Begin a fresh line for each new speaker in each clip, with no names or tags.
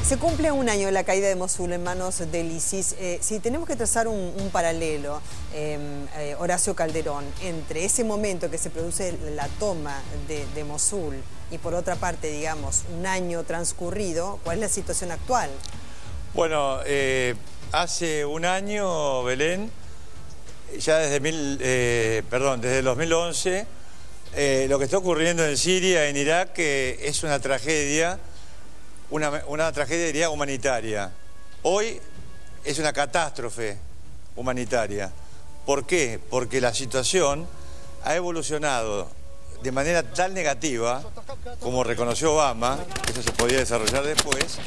Se cumple un año de la caída de Mosul en manos del ISIS. Si tenemos que trazar un paralelo, Horacio Calderón, entre ese momento que se produce la toma de Mosul y por otra parte, digamos, un año transcurrido, ¿cuál es la situación actual?
Bueno, hace un año, Belén, ya desde el 2011, lo que está ocurriendo en Siria, en Irak, es una tragedia, una tragedia, diría, humanitaria. Hoy es una catástrofe humanitaria. ¿Por qué? Porque la situación ha evolucionado de manera tan negativa, como reconoció Obama, eso se podía desarrollar después,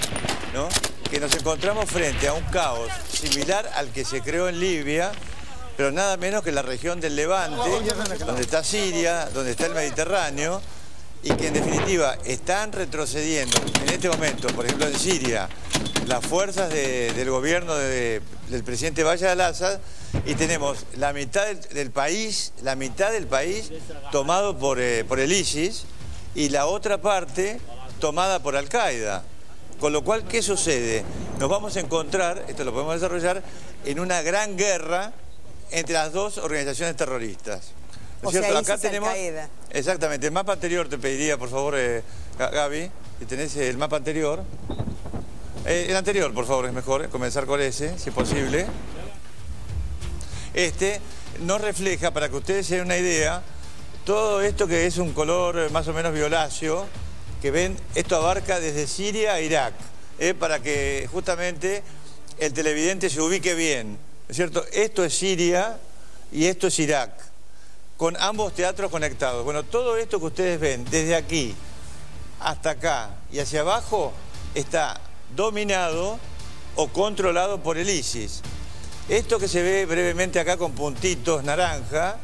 ¿no?, que nos encontramos frente a un caos similar al que se creó en Libia, pero nada menos que la región del Levante, donde está Siria, donde está el Mediterráneo, y que en definitiva están retrocediendo en este momento, por ejemplo en Siria, las fuerzas del gobierno del presidente Bashar al-Assad, y tenemos la mitad del país tomado por el ISIS y la otra parte tomada por Al-Qaeda. Con lo cual, ¿qué sucede? Nos vamos a encontrar, esto lo podemos desarrollar, en una gran guerra entre las dos organizaciones terroristas. ¿No es cierto? Acá tenemos Al-Qaeda. Exactamente. El mapa anterior te pediría, por favor, Gaby, si tenés el mapa anterior. El anterior, por favor, es mejor comenzar con ese, si es posible. Este nos refleja, para que ustedes se den una idea, todo esto que es un color más o menos violáceo, que ven, esto abarca desde Siria a Irak, para que justamente el televidente se ubique bien, ¿no es cierto? Esto es Siria y esto es Irak, con ambos teatros conectados. Bueno, todo esto que ustedes ven, desde aquí hasta acá y hacia abajo, está dominado o controlado por el ISIS. Esto que se ve brevemente acá con puntitos naranja,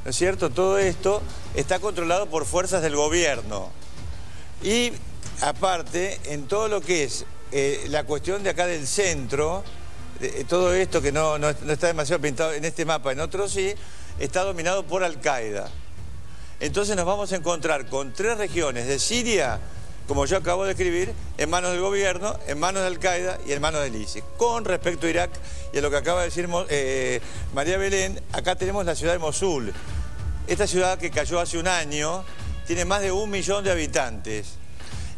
¿no es cierto? Todo esto está controlado por fuerzas del gobierno. Y aparte, en todo lo que es la cuestión de acá del centro, todo esto que no está demasiado pintado en este mapa, en otros sí, está dominado por Al-Qaeda. Entonces nos vamos a encontrar con tres regiones de Siria, como yo acabo de escribir, en manos del gobierno, en manos de Al-Qaeda y en manos del ISIS. Con respecto a Irak y a lo que acaba de decir María Belén, acá tenemos la ciudad de Mosul. Esta ciudad que cayó hace un año tiene más de 1 millón de habitantes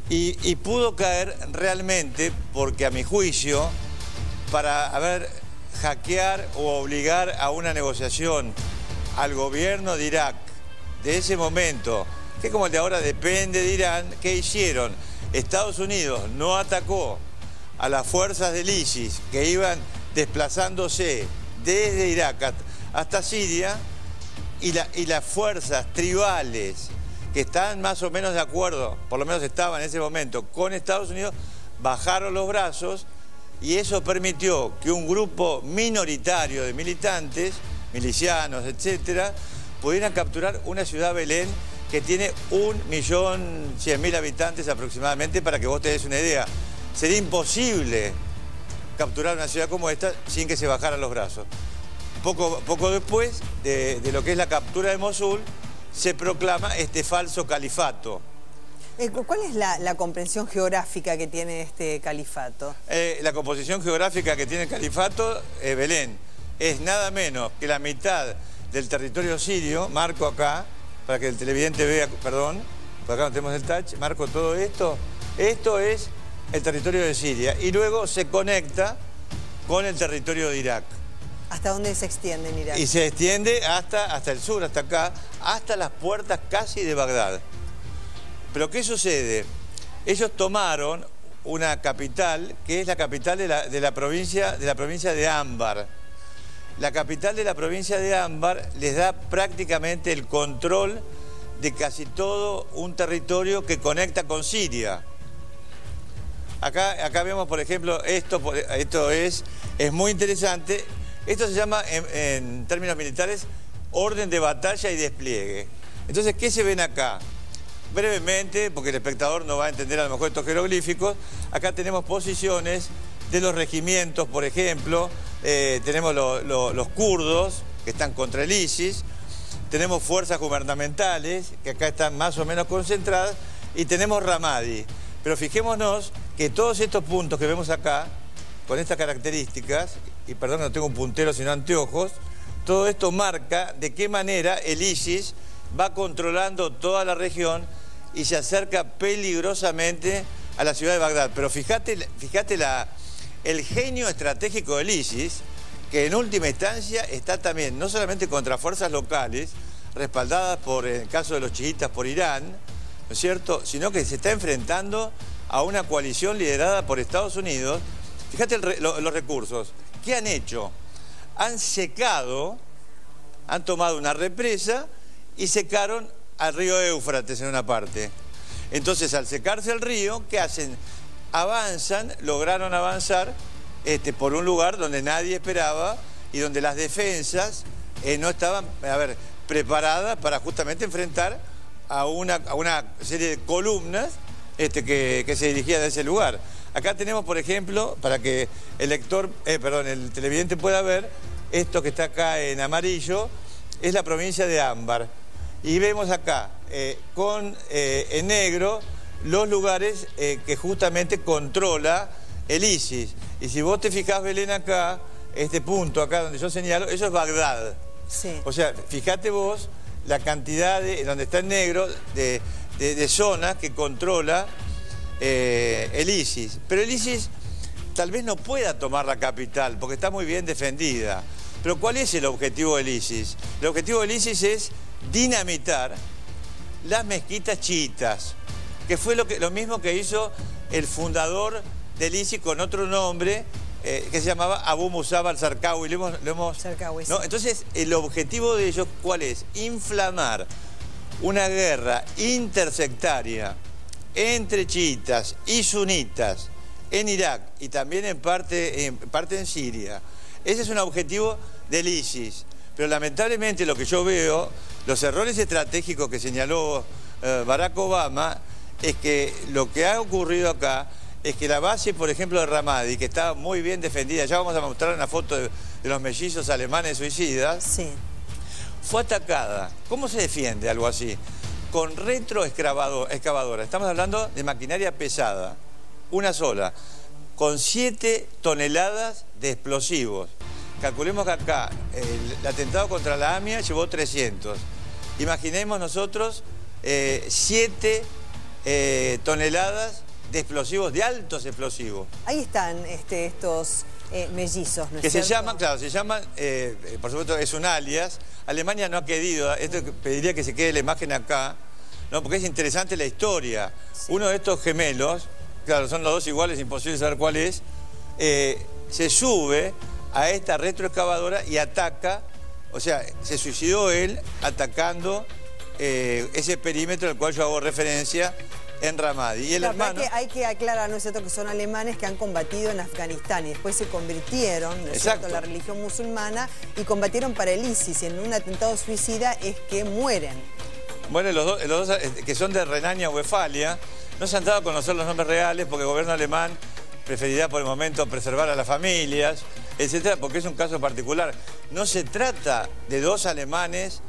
y pudo caer realmente porque, a mi juicio, para hackear o obligar a una negociación al gobierno de Irak de ese momento, que como el de ahora depende de Irán, ¿qué hicieron? Estados Unidos no atacó a las fuerzas del ISIS que iban desplazándose desde Irak hasta Siria, y las fuerzas tribales que están más o menos de acuerdo, por lo menos estaban en ese momento, con Estados Unidos, bajaron los brazos, y eso permitió que un grupo minoritario de militantes, milicianos, etcétera, pudieran capturar una ciudad, Belén, que tiene 1.100.000 habitantes aproximadamente, para que vos te des una idea. Sería imposible capturar una ciudad como esta sin que se bajaran los brazos. Poco después de lo que es la captura de Mosul, se proclama este falso califato.
¿Cuál es la comprensión geográfica que tiene este califato?
La composición geográfica que tiene el califato, Belén, es nada menos que la mitad del territorio sirio. Marco acá, para que el televidente vea, perdón, por acá no tenemos el touch, marco todo esto. Esto es el territorio de Siria, y luego se conecta con el territorio de Irak.
¿Hasta dónde se extiende en Irak?
Y se extiende hasta el sur, hasta acá, hasta las puertas casi de Bagdad. Pero ¿qué sucede? Ellos tomaron una capital, que es la capital de la provincia de Anbar. La capital de la provincia de Anbar les da prácticamente el control de casi todo un territorio que conecta con Siria. Acá vemos, por ejemplo, esto es muy interesante. Esto se llama, en términos militares, orden de batalla y despliegue. Entonces, ¿qué se ven acá? Brevemente, porque el espectador no va a entender a lo mejor estos jeroglíficos, acá tenemos posiciones de los regimientos, por ejemplo, tenemos los kurdos, que están contra el ISIS, tenemos fuerzas gubernamentales, que acá están más o menos concentradas, y tenemos Ramadi. Pero fijémonos que todos estos puntos que vemos acá, con estas características, y perdón, no tengo un puntero sino anteojos, todo esto marca de qué manera el ISIS va controlando toda la región y se acerca peligrosamente a la ciudad de Bagdad. Pero fíjate el genio estratégico del ISIS, que en última instancia está también no solamente contra fuerzas locales, respaldadas por, en el caso de los chiitas, por Irán, ¿no es cierto?, sino que se está enfrentando a una coalición liderada por Estados Unidos. Fíjate los recursos. ¿Qué han hecho? Han secado, han tomado una represa y secaron al río Éufrates en una parte. Entonces, al secarse el río, ¿qué hacen? Avanzan, lograron avanzar por un lugar donde nadie esperaba y donde las defensas no estaban, preparadas para justamente enfrentar a una serie de columnas que se dirigían a ese lugar. Acá tenemos, por ejemplo, para que el televidente pueda ver, esto que está acá en amarillo, es la provincia de Anbar. Y vemos acá, en negro, los lugares que justamente controla el ISIS. Y si vos te fijás, Belén, acá, este punto acá donde yo señalo, eso es Bagdad.
Sí.
O sea, fíjate vos la cantidad donde está en negro, de zonas que controla el ISIS. Pero el ISIS tal vez no pueda tomar la capital, porque está muy bien defendida. Pero ¿cuál es el objetivo del ISIS? El objetivo del ISIS es dinamitar las mezquitas chiitas, que fue lo mismo que hizo el fundador del ISIS con otro nombre, que se llamaba Abu Musab al-Zarqawi.
Zarqawi, sí.
¿No? Entonces, el objetivo de ellos, ¿cuál es? Inflamar una guerra intersectaria entre chiitas y sunitas en Irak y también en parte en Siria. Ese es un objetivo del ISIS. Pero lamentablemente lo que yo veo, los errores estratégicos que señaló Barack Obama, es que lo que ha ocurrido acá es que la base, por ejemplo, de Ramadi, que está muy bien defendida, ya vamos a mostrar una foto de los mellizos alemanes suicidas,
sí,
fue atacada. ¿Cómo se defiende algo así? Con retroexcavadora. Estamos hablando de maquinaria pesada, una sola, con 7 toneladas de explosivos. Calculemos que acá el atentado contra la AMIA llevó 300. Imaginemos nosotros 7 toneladas de explosivos, de altos explosivos.
Ahí están estos mellizos, ¿no es
que
cierto?
se llaman, claro, por supuesto es un alias. Alemania no ha querido, esto pediría que se quede la imagen acá, ¿no? Porque es interesante la historia. Sí. Uno de estos gemelos, claro, son los dos iguales, imposible saber cuál es, se sube a esta retroexcavadora y ataca, o sea, se suicidó él atacando ese perímetro al cual yo hago referencia en Ramadi. Y el hermano...
Hay que aclarar, ¿no es cierto?, que son alemanes que han combatido en Afganistán y después se convirtieron, ¿no es cierto?, en la religión musulmana y combatieron para el ISIS. Y en un atentado suicida es que mueren.
Bueno, los dos que son de Renania-Westfalia no se han dado a conocer los nombres reales porque el gobierno alemán preferirá por el momento preservar a las familias, etcétera, porque es un caso particular. No se trata de dos alemanes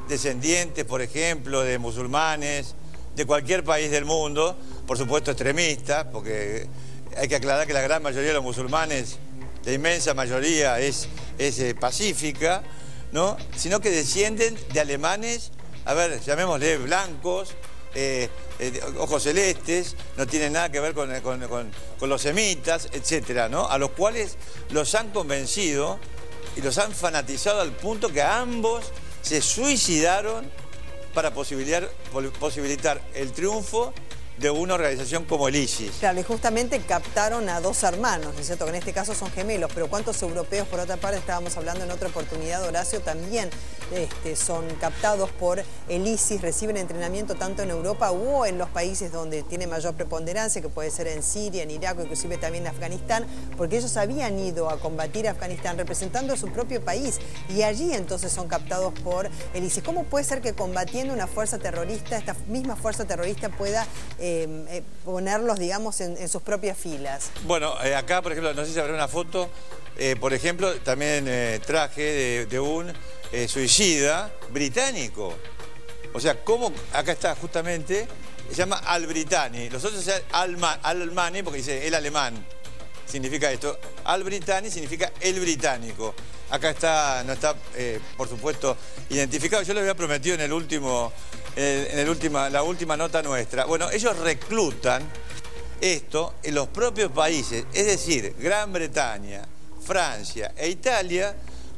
descendientes, por ejemplo, de musulmanes, de cualquier país del mundo, por supuesto extremistas, porque hay que aclarar que la gran mayoría de los musulmanes, la inmensa mayoría es pacífica, ¿no? Sino que descienden de alemanes, llamémosle blancos, ojos celestes, no tienen nada que ver con los semitas, etcétera, ¿no? A los cuales los han convencido y los han fanatizado al punto que ambos se suicidaron para posibilitar el triunfo de una organización como el ISIS.
Claro, y justamente captaron a dos hermanos, ¿no es cierto?, que en este caso son gemelos, pero ¿cuántos europeos, por otra parte, estábamos hablando en otra oportunidad, Horacio, también son captados por el ISIS, reciben entrenamiento tanto en Europa o en los países donde tiene mayor preponderancia, que puede ser en Siria, en Irak o inclusive también en Afganistán, porque ellos habían ido a combatir a Afganistán representando a su propio país y allí entonces son captados por el ISIS. ¿Cómo puede ser que combatiendo una fuerza terrorista, esta misma fuerza terrorista pueda ponerlos, digamos, en sus propias filas? Bueno,
acá, por ejemplo, no sé si habrá una foto, por ejemplo, también traje de un suicida británico. O sea, cómo acá está justamente se llama Al-Britani. Los otros se llaman Al-Almani porque dice el alemán. Significa esto. Al-Britani significa el británico. Acá está, no está, por supuesto, identificado. Yo les había prometido en la última nota nuestra. Bueno, ellos reclutan esto en los propios países, es decir, Gran Bretaña, Francia e Italia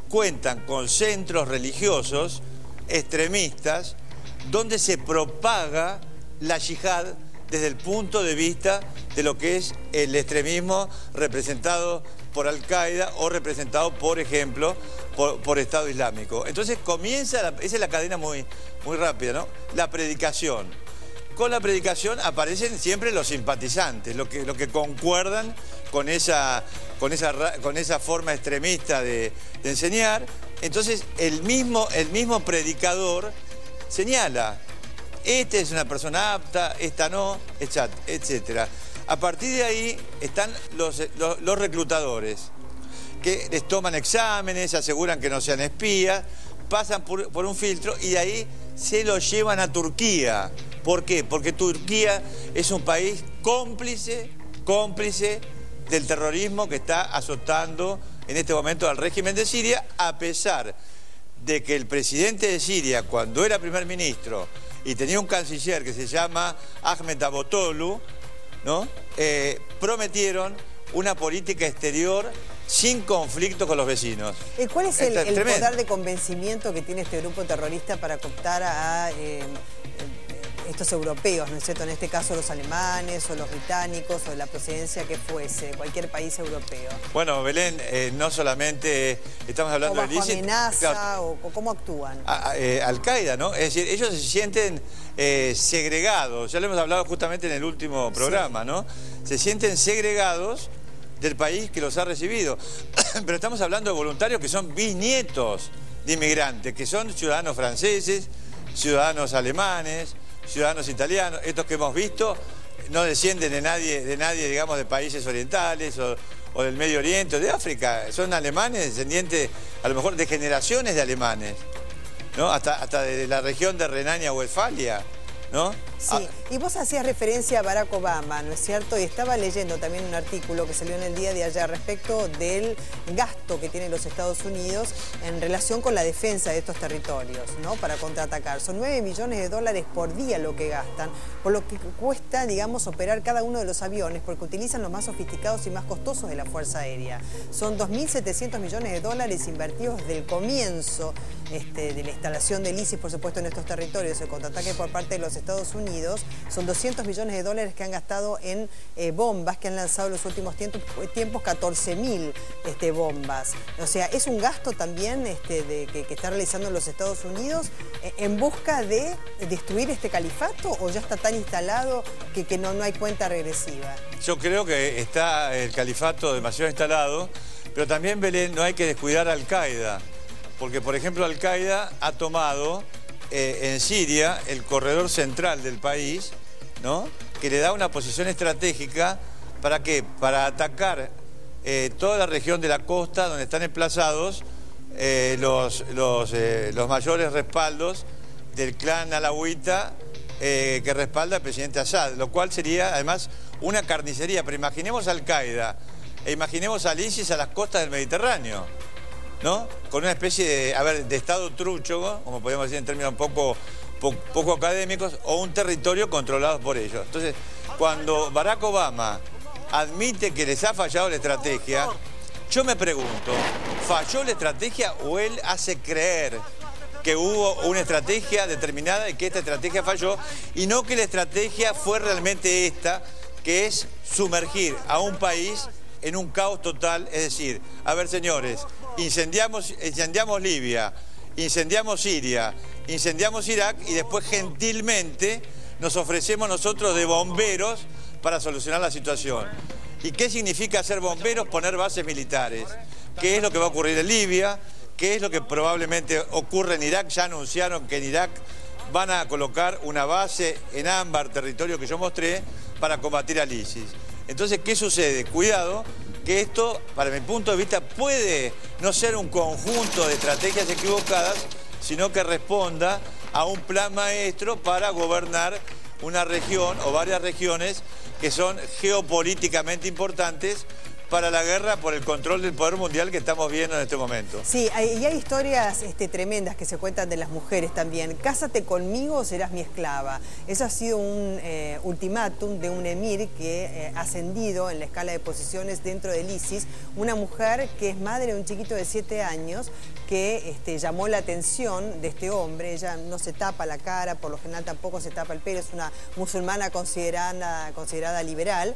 cuentan con centros religiosos extremistas donde se propaga la yihad desde el punto de vista de lo que es el extremismo representado por Al-Qaeda o representado, por ejemplo, por Estado Islámico. Entonces comienza, esa es la cadena muy rápida, ¿no? La predicación. Con la predicación aparecen siempre los simpatizantes, los que concuerdan con esa forma extremista de enseñar. Entonces el mismo predicador señala, esta es una persona apta, esta no, etc. A partir de ahí están los reclutadores, que les toman exámenes, aseguran que no sean espías, pasan por un filtro y de ahí se los llevan a Turquía. ¿Por qué? Porque Turquía es un país cómplice del terrorismo que está azotando en este momento al régimen de Siria, a pesar de que el presidente de Siria, cuando era primer ministro y tenía un canciller que se llama Ahmet Davutoglu, ¿no? Prometieron una política exterior sin conflicto con los vecinos.
¿Cuál es el poder de convencimiento que tiene este grupo terrorista para cooptar a estos europeos, ¿no es cierto? En este caso los alemanes o los británicos o de la procedencia que fuese, cualquier país europeo.
Bueno, Belén, no solamente estamos hablando de ISIS.
¿Amenaza claro, o cómo actúan?
Al-Qaeda, ¿no? Es decir, ellos se sienten segregados, ya lo hemos hablado justamente en el último programa, sí, ¿no? Se sienten segregados del país que los ha recibido. Pero estamos hablando de voluntarios que son bisnietos de inmigrantes, que son ciudadanos franceses, ciudadanos alemanes, ciudadanos italianos. Estos que hemos visto no descienden de nadie, digamos, de países orientales o del Medio Oriente o de África. Son alemanes, descendientes a lo mejor de generaciones de alemanes, ¿no? Hasta de la región de Renania-Westfalia, ¿no?
Sí, y vos hacías referencia a Barack Obama, ¿no es cierto? Y estaba leyendo también un artículo que salió en el día de ayer respecto del gasto que tienen los Estados Unidos en relación con la defensa de estos territorios, ¿no? Para contraatacar. Son 9 millones de dólares por día lo que gastan, por lo que cuesta, digamos, operar cada uno de los aviones, porque utilizan los más sofisticados y más costosos de la Fuerza Aérea. Son 2.700 millones de dólares invertidos desde el comienzo de la instalación del ISIS, por supuesto, en estos territorios, el contraataque por parte de los Estados Unidos. Son 200 millones de dólares que han gastado en bombas, que han lanzado en los últimos tiempos 14.000 bombas. O sea, es un gasto también que está realizando los Estados Unidos en busca de destruir este califato, o ya está tan instalado que no hay cuenta regresiva.
Yo creo que está el califato demasiado instalado, pero también, Belén, no hay que descuidar a Al-Qaeda, porque, por ejemplo, Al-Qaeda ha tomado en Siria el corredor central del país, ¿no? Que le da una posición estratégica. ¿Para qué? Para atacar toda la región de la costa donde están emplazados los mayores respaldos del clan alawita que respalda al presidente Assad, lo cual sería además una carnicería. Pero imaginemos a Al-Qaeda e imaginemos al ISIS a las costas del Mediterráneo, ¿no? Con una especie de estado trucho, como podemos decir en términos poco académicos, o un territorio controlado por ellos. Entonces, cuando Barack Obama admite que les ha fallado la estrategia, yo me pregunto, ¿falló la estrategia o él hace creer que hubo una estrategia determinada y que esta estrategia falló, y no que la estrategia fue realmente esta, que es sumergir a un país en un caos total? Es decir, a ver, señores, incendiamos Libia, incendiamos Siria, incendiamos Irak y después gentilmente nos ofrecemos nosotros de bomberos para solucionar la situación. ¿Y qué significa ser bomberos? Poner bases militares. ¿Qué es lo que va a ocurrir en Libia? ¿Qué es lo que probablemente ocurre en Irak? Ya anunciaron que en Irak van a colocar una base en Ámbar, territorio que yo mostré, para combatir al ISIS. Entonces, ¿qué sucede? Cuidado, que esto, para mi punto de vista, puede no ser un conjunto de estrategias equivocadas, sino que responda a un plan maestro para gobernar una región o varias regiones que son geopolíticamente importantes para la guerra por el control del poder mundial que estamos viendo en este momento.
Sí, y hay historias tremendas que se cuentan de las mujeres también. Cásate conmigo o serás mi esclava. Eso ha sido un ultimátum de un emir que ha ascendido en la escala de posiciones dentro del ISIS. Una mujer que es madre de un chiquito de 7 años que llamó la atención de este hombre. Ella no se tapa la cara, por lo general tampoco se tapa el pelo, es una musulmana considerada liberal.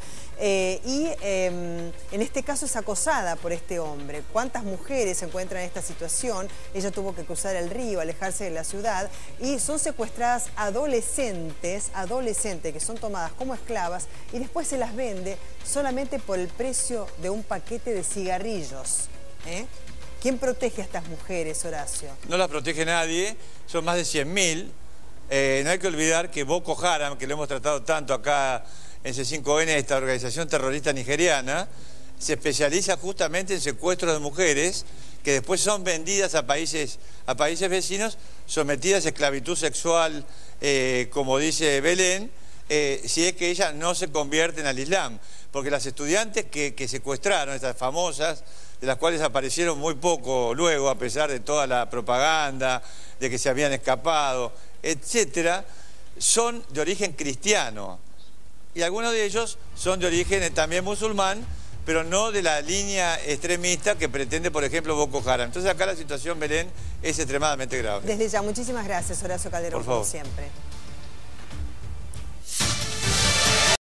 En este caso es acosada por este hombre. ¿Cuántas mujeres se encuentran en esta situación? Ella tuvo que cruzar el río, alejarse de la ciudad y son secuestradas adolescentes que son tomadas como esclavas y después se las vende solamente por el precio de un paquete de cigarrillos. ¿Quién protege a estas mujeres, Horacio?
No las protege nadie, son más de 100.000. No hay que olvidar que Boko Haram, que lo hemos tratado tanto acá en C5N, esta organización terrorista nigeriana, se especializa justamente en secuestros de mujeres que después son vendidas a países vecinos, sometidas a esclavitud sexual, como dice Belén, si es que ellas no se convierten al Islam. Porque las estudiantes que secuestraron, estas famosas, de las cuales aparecieron muy poco luego, a pesar de toda la propaganda, de que se habían escapado, etcétera, son de origen cristiano. Y algunos de ellos son de origen también musulmán, pero no de la línea extremista que pretende, por ejemplo, Boko Haram. Entonces acá la situación, Belén, es extremadamente grave.
Desde ya, muchísimas gracias, Horacio Calderón, como siempre.